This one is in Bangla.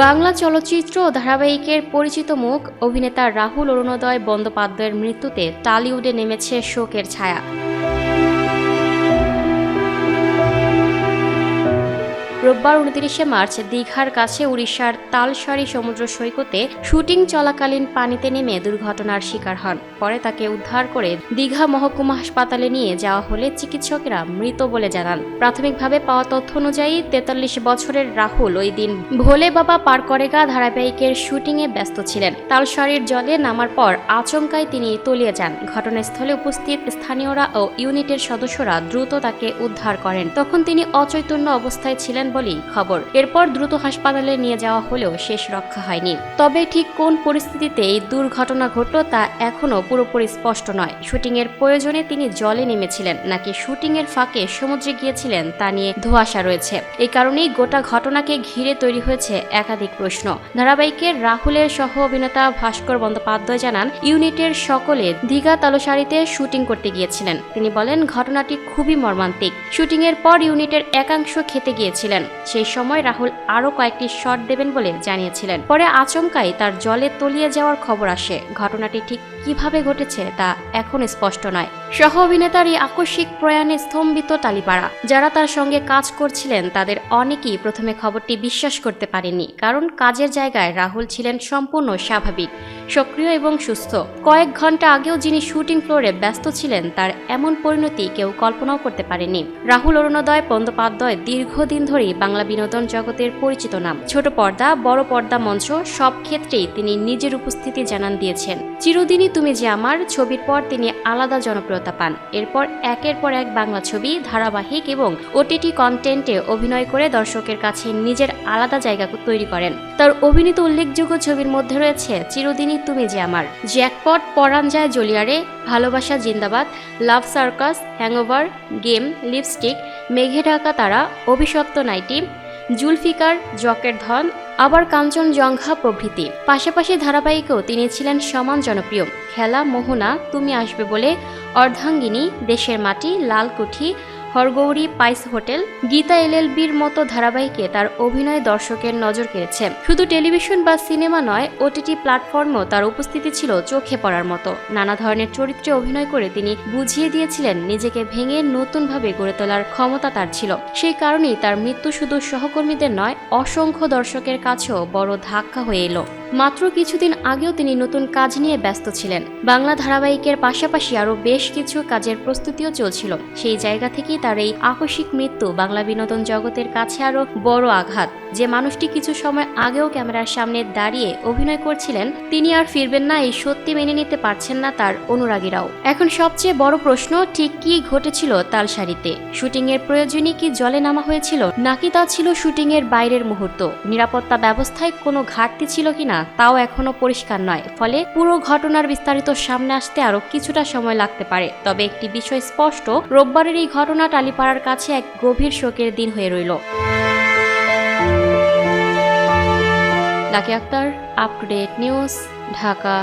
বাংলা চলচ্চিত্র ও ধারাবাহিকের পরিচিত মুখ অভিনেতা রাহুল অরুণোদয় বন্দ্যোপাধ্যায়ের মৃত্যুতে টালিউডে নেমেছে শোকের ছায়া। রোববার 29 মার্চ দীঘার কাছে উড়িষ্যার তালসারি সমুদ্র সৈকতে শুটিং চলাকালীন পানিতে নেমে দুর্ঘটনার শিকার হন। পরে তাকে উদ্ধার করে দীঘা মহকুমা হাসপাতালে নিয়ে যাওয়া হলে চিকিৎসকেরা মৃত বলে জানান। প্রাথমিকভাবে পাওয়া তথ্য অনুযায়ী 43 বছরের রাহুল ওই দিন ভোলে বাবা পার করেগা ধারাবাহিকের শুটিংয়ে ব্যস্ত ছিলেন। তালসারির জলে নামার পর আচমকায় তিনি তলিয়ে যান। ঘটনাস্থলে উপস্থিত স্থানীয়রা ও ইউনিটের সদস্যরা দ্রুত তাকে উদ্ধার করেন। তখন তিনি অচৈতন্য অবস্থায় ছিলেন বলেই খবর। এরপর দ্রুত হাসপাতালে নিয়ে যাওয়া হলেও শেষ রক্ষা হয়নি। তবে ঠিক কোন পরিস্থিতিতে এই দুর্ঘটনা ঘটল তা এখনও পুরোপুরি স্পষ্ট নয়। শুটিংয়ের প্রয়োজনে তিনি জলে নেমেছিলেন নাকি শুটিংয়ের ফাঁকে সমুদ্রে গিয়েছিলেন তা নিয়ে ধোঁয়াশা রয়েছে। এই কারণেই গোটা ঘটনাকে ঘিরে তৈরি হয়েছে একাধিক প্রশ্ন। ধারাবাহিকের রাহুলের সহ অভিনেতা ভাস্কর বন্দ্যোপাধ্যায় জানান, ইউনিটের সকলে দীঘা তালসারিতে শুটিং করতে গিয়েছিলেন। তিনি বলেন, ঘটনাটি খুবই মর্মান্তিক। শুটিংয়ের পর ইউনিটের একাংশ খেতে গিয়েছিলেন। সেই সময় রাহুল আরও কয়েকটি শট দেবেন বলে জানিয়েছিলেন। পরে আচমকাই তার জলে তলিয়ে যাওয়ার খবর আসে। ঘটনাটি ঠিক কিভাবে ঘটেছে তা এখন স্পষ্ট নয়। সহ অভিনেতার এই আকস্মিক প্রয়াণে স্তম্ভিত টালিপাড়া। যারা তার সঙ্গে কাজ করছিলেন তাদের অনেকেই প্রথমে খবরটি বিশ্বাস করতে পারেননি, কারণ কাজের জায়গায় রাহুল ছিলেন সম্পূর্ণ স্বাভাবিক, সক্রিয় এবং সুস্থ। কয়েক ঘন্টা আগেও যিনি শুটিং ফ্লোরে ব্যস্ত ছিলেন তার এমন পরিণতি কেউ কল্পনাও করতে পারেনি। রাহুল অরুণোদয় বন্দ্যোপাধ্যায় দীর্ঘদিন ধরেই বাংলা বিনোদন জগতের পরিচিত নাম। ছোট পর্দা, বড় পর্দা মঞ্চ সব ক্ষেত্রেই তিনি নিজের উপস্থিতি জানান দিয়েছেন। চিরদিনই তুমি যে আমার ছবির পর তিনি আলাদা জনপ্রিয়তা পান। এরপর একের পর এক বাংলা ছবি, ধারাবাহিক এবং ওটিটি কন্টেন্টে অভিনয় করে দর্শকের কাছে নিজের আলাদা জায়গা তৈরি করেন। তার অভিনীত উল্লেখযোগ্য ছবির মধ্যে রয়েছে চিরদিনই তুমি যে আমার, জ্যাকপট, পরাণ যায় জলিয়ারে, ভালোবাসা জিন্দাবাদ, লাভ সার্কাস, হ্যাংওভার, গেম, লিপস্টিক, মেঘে ঢাকা তারা, অভিশপ্ত নাইটি, জুলফিকার, জকের ধন, আবার কাঞ্চনজঙ্ঘা প্রভৃতি। পাশাপাশি ধারাবাহিকেও তিনি ছিলেন সমান জনপ্রিয়। খেলা, মোহনা, তুমি আসবে বলে, অর্ধাঙ্গিনী, দেশের মাটি, লালকুঠি, হরগৌরী, পাইস হোটেল, গীতা এলএলবির মতো ধারাবাহিকে তার অভিনয় দর্শকের নজর কেড়েছে। শুধু টেলিভিশন বা সিনেমা নয়, ওটিটি প্ল্যাটফর্মেও তার উপস্থিতি ছিল চোখে পড়ার মতো। নানা ধরনের চরিত্রে অভিনয় করে তিনি বুঝিয়ে দিয়েছিলেন নিজেকে ভেঙে নতুনভাবে গড়ে তোলার ক্ষমতা তার ছিল। সেই কারণেই তার মৃত্যু শুধু সহকর্মীদের নয়, অসংখ্য দর্শকের কাছেও বড় ধাক্কা হয়ে এলো। মাত্র কিছুদিন আগেও তিনি নতুন কাজ নিয়ে ব্যস্ত ছিলেন। বাংলা ধারাবাহিকের পাশাপাশি আরও বেশ কিছু কাজের প্রস্তুতিও চলছিল। সেই জায়গা থেকেই তার এই আকস্মিক মৃত্যু বাংলা বিনোদন জগতের কাছে আরও বড় আঘাত। যে মানুষটি কিছু সময় আগেও ক্যামেরার সামনে দাঁড়িয়ে অভিনয় করছিলেন, তিনি আর ফিরবেন না, এই সত্যি মেনে নিতে পারছেন না তার অনুরাগীরাও। এখন সবচেয়ে বড় প্রশ্ন, ঠিক কি ঘটেছিল তালসারিতে? শুটিংয়ের প্রয়োজনে কি জলে নামা হয়েছিল, নাকি তা ছিল শুটিংয়ের বাইরের মুহূর্ত? নিরাপত্তা ব্যবস্থায় কোনো ঘাটতি ছিল কিনা তাও এখনো পরিষ্কার নয়। ফলে পুরো ঘটনার বিস্তারিত সামনে আসতে আরো কিছুটা সময় লাগতে পারে। তবে একটি বিষয় স্পষ্ট, রোববারের এই ঘটনা টালিপাড়ার কাছে এক গভীর শোকের দিন হয়ে রইল। Lucky Akter, up to date news, Dhaka.